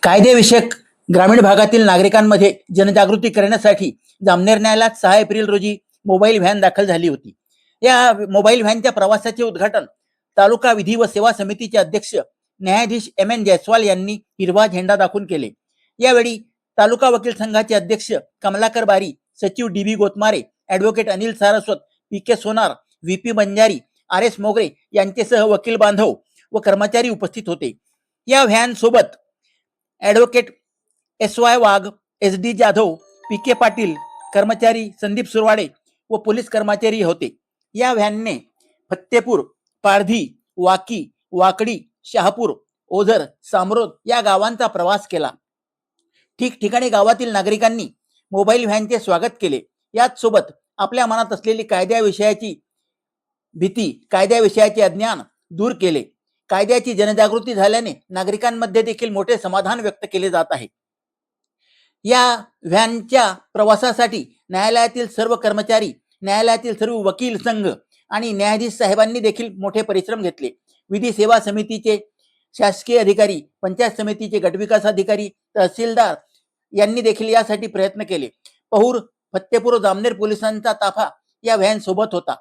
कायदेविषयक ग्रामीण भागातील नागरिकांमध्ये जनजागृती करण्यासाठी जामनेर न्यायालयात 6 एप्रिल रोजी मोबाईल व्हॅन दाखल झाली होती. या मोबाईल व्हॅनच्या प्रवासाचे उद्घाटन तालुका विधी व सेवा समितीचे अध्यक्ष न्यायाधीश एम.एन. जयस्वाल यांनी हिरवा झेंडा दाखवून केले. यावेळी तालुका वकील संघाचे अध्यक्ष कमलाकर बारी, सचिव D B. Gotmare, advocate Anil Saraswat, P K. Sonar, V P. Banjari, R S. Mogre यांच्यासह वकील बांधव व कर्मचारी उपस्थित होते. या व्हॅन सोबत ॲडव्होकेट एस.वाय. वाघ, एस.डी. जाधव, पी.के. पाटील, कर्मचारी संदीप सुरवाडे व पोलीस कर्मचारी होते. या व्हॅनने फत्तेपूर, पारधी, वाकी, वाकडी, शहापूर, ओझर, सामरोद या गावांचा प्रवास केला. ठिकठिकाणी गावातील नागरिकांनी मोबाईल व्हॅनचे स्वागत केले. याच सोबत आपल्या मनात असलेली कायद्याविषयाची भीती, कायद्याविषयाचे अज्ञान दूर केले. कायद्याची जनजागृती झाल्याने नागरिकांमध्ये देखील मोठे समाधान व्यक्त केले जात आहे. या व्हॅनच्या प्रवासासाठी न्यायालयातील सर्व कर्मचारी, न्यायालयातील सर्व वकील संघ आणि न्यायाधीश साहेबांनी देखील मोठे परिश्रम घेतले. विधी सेवा समितीचे शासकीय अधिकारी, पंचायत समितीचे गटविकास अधिकारी, तहसीलदार यांनी देखील यासाठी प्रयत्न केले. पहूर, फत्तेपूर, जामनेर पोलिसांचा ताफा या व्हॅन सोबत होता.